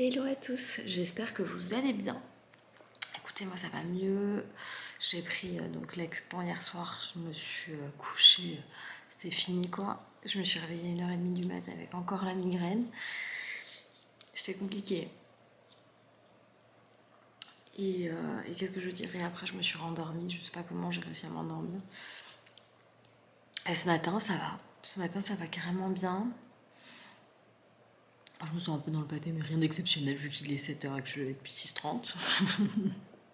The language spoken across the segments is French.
Hello à tous, j'espère que vous allez bien. Écoutez, moi ça va mieux. J'ai pris donc l'accupant hier soir, je me suis couchée, c'était fini quoi. Je me suis réveillée à 1h30 du mat avec encore la migraine. C'était compliqué. Et qu'est-ce que je dirais après, je me suis rendormie, je sais pas comment j'ai réussi à m'endormir. Et ce matin ça va, ça va carrément bien. Je me sens un peu dans le pâté, mais rien d'exceptionnel vu qu'il est 7h et que je suis levée depuis 6h30.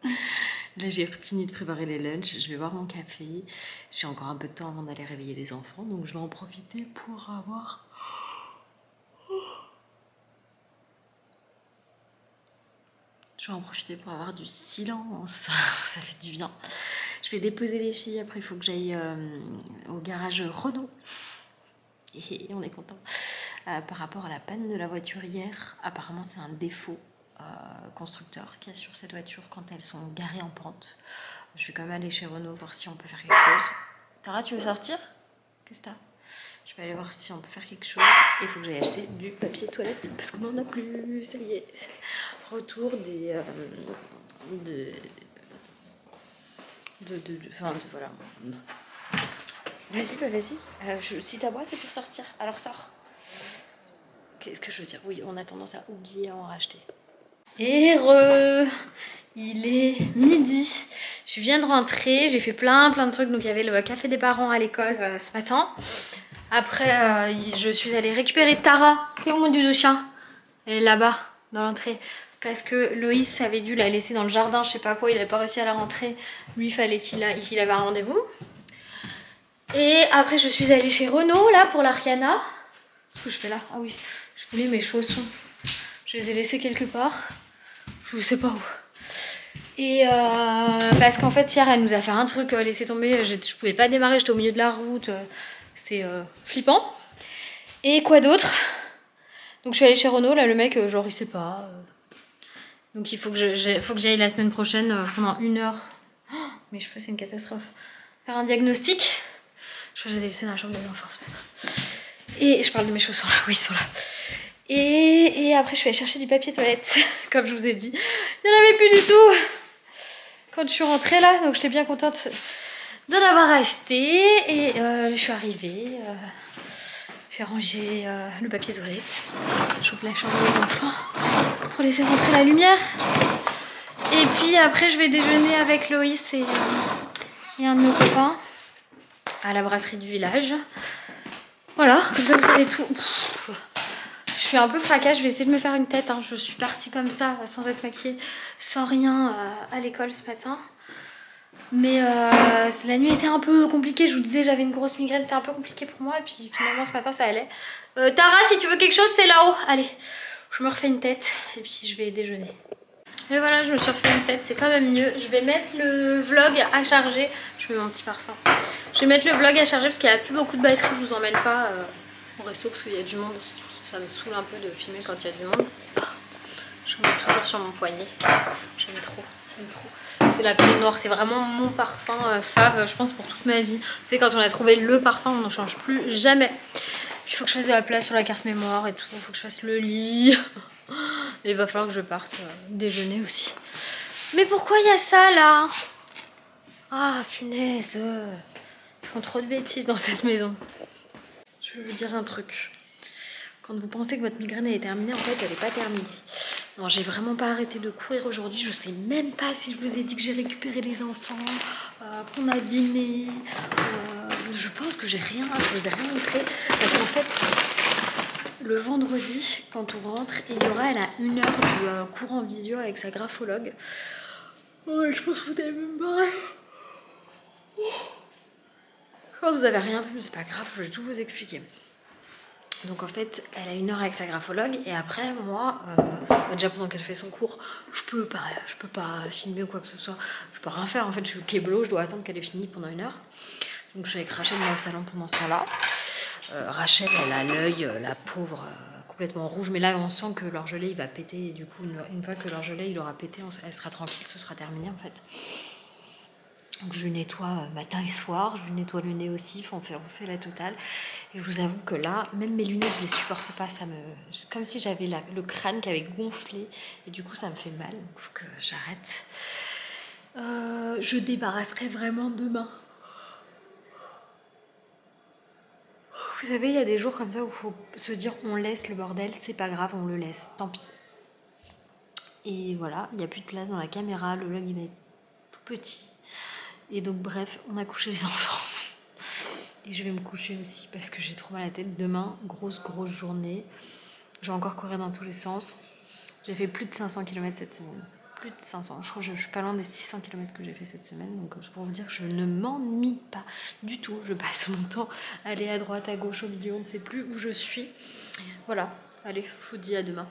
Là, j'ai fini de préparer les lunchs. Je vais boire mon café. J'ai encore un peu de temps avant d'aller réveiller les enfants, donc je vais en profiter pour avoir... Je vais en profiter pour avoir du silence. Ça fait du bien. Je vais déposer les filles. Après, il faut que j'aille au garage Renault. Et on est content. Par rapport à la panne de la voiture hier, apparemment c'est un défaut constructeur qu'il y a sur cette voiture quand elles sont garées en pente. Je vais quand même aller chez Renault voir si on peut faire quelque chose. Tara, tu veux sortir? Qu'est-ce que t'as? Je vais aller voir si on peut faire quelque chose. Il faut que j'aille acheter du papier toilette parce qu'on n'en a plus. Ça y est. Retour des... voilà. Vas-y, bah vas-y. Si ta boîte c'est pour sortir, alors sors. Qu'est-ce que je veux dire? Oui, on a tendance à oublier à en racheter. Et il est midi. Je viens de rentrer, j'ai fait plein de trucs. Donc il y avait le café des parents à l'école ce matin. Après, je suis allée récupérer Tara. C'est où mon doudou chien? Elle est là-bas, dans l'entrée. Parce que Loïs avait dû la laisser dans le jardin, je sais pas quoi, il n'avait pas réussi à la rentrer. Lui, il fallait qu'il avait un rendez-vous. Et après, je suis allée chez Renault, là, pour l'Ariana. Qu'est-ce que je fais là? Ah oui, je voulais mes chaussons. Je les ai laissés quelque part. Je sais pas où. Et parce qu'en fait, hier, elle nous a fait un truc, laissé tomber. Je pouvais pas démarrer, j'étais au milieu de la route. C'était flippant. Et quoi d'autre? Donc, je suis allée chez Renault. Là, le mec, genre, il sait pas. Donc, il faut que j'aille la semaine prochaine pendant 1 heure. Oh, mes cheveux, c'est une catastrophe. Faire un diagnostic. Je crois que je les ai laissés dans la chambre des enfants ce matin. Et je parle de mes chaussons là, oui, ils sont là. Et après, je vais aller chercher du papier toilette, comme je vous ai dit. Il n'y en avait plus du tout quand je suis rentrée là, donc j'étais bien contente de l'avoir acheté. Et je suis arrivée, j'ai rangé le papier toilette. J'ouvre la chambre des enfants pour laisser rentrer la lumière. Et puis après, je vais déjeuner avec Loïs et un de nos copains à la brasserie du village. Voilà, comme ça vous savez tout. Je suis un peu fracas, je vais essayer de me faire une tête. Hein. Je suis partie comme ça, sans être maquillée, sans rien à l'école ce matin. Mais la nuit était un peu compliquée. Je vous disais, j'avais une grosse migraine, c'était un peu compliqué pour moi. Et puis finalement, ce matin, ça allait. Tara, si tu veux quelque chose, c'est là-haut. Allez, je me refais une tête et puis je vais déjeuner. Et voilà, je me suis refait une tête, c'est quand même mieux. Je vais mettre le vlog à charger. Je mets mon petit parfum. Je vais mettre le vlog à charger parce qu'il n'y a plus beaucoup de batterie. Je vous emmène pas au resto parce qu'il y a du monde. Ça me saoule un peu de filmer quand il y a du monde. Je mets toujours sur mon poignet. J'aime trop, j'aime trop. C'est la crème noire, c'est vraiment mon parfum fave, je pense, pour toute ma vie. Tu sais, quand on a trouvé le parfum, on n'en change plus jamais. Il faut que je fasse de la place sur la carte mémoire et tout. Il faut que je fasse le lit. Et il va falloir que je parte déjeuner aussi. Mais pourquoi il y a ça là? Ah punaise. Ils font trop de bêtises dans cette maison. Je vais vous dire un truc. Quand vous pensez que votre migraine est terminée, en fait elle n'est pas terminée. Non, j'ai vraiment pas arrêté de courir aujourd'hui. Je sais même pas si je vous ai dit que j'ai récupéré les enfants, qu'on a dîné. Je pense que j'ai rien, je vous ai rien montré. Parce qu'en fait, le vendredi, quand on rentre, il y aura elle a 1 heure de cours en visio avec sa graphologue. Ouais, je pense que vous allez me barrer. Je pense que vous avez rien vu, mais c'est pas grave, je vais tout vous expliquer. Donc en fait, elle a 1 heure avec sa graphologue et après moi, déjà pendant qu'elle fait son cours, je peux pas filmer ou quoi que ce soit. Je peux rien faire en fait, je suis kéblo, je dois attendre qu'elle ait fini pendant 1 heure. Donc je suis avec Rachel dans le salon pendant ce temps-là. Rachel, elle a l'œil, la pauvre, complètement rouge. Mais là, on sent que l'orgelet, il va péter. Et du coup, une fois que l'orgelet, il aura pété, elle sera tranquille, ce sera terminé en fait. Donc je lui nettoie matin et soir, je lui nettoie le nez aussi, on fait la totale. Et je vous avoue que là, même mes lunettes, je les supporte pas. Comme si j'avais le crâne qui avait gonflé. Et du coup, ça me fait mal. Donc il faut que j'arrête. Je débarrasserai vraiment demain. Vous savez, il y a des jours comme ça où il faut se dire on laisse le bordel, c'est pas grave, on le laisse, tant pis. Et voilà, il n'y a plus de place dans la caméra, le vlog il va être tout petit. Et donc bref, on a couché les enfants. Et je vais me coucher aussi parce que j'ai trop mal à la tête. Demain, grosse journée. Je vais encore courir dans tous les sens. J'ai fait plus de 500 km cette semaine. Plus de 500. Je crois que je suis pas loin des 600 km que j'ai fait cette semaine. Donc c'est pour vous dire que je ne m'ennuie pas du tout. Je passe mon temps à aller à droite, à gauche, au milieu. On ne sait plus où je suis. Voilà. Allez, je vous dis à demain.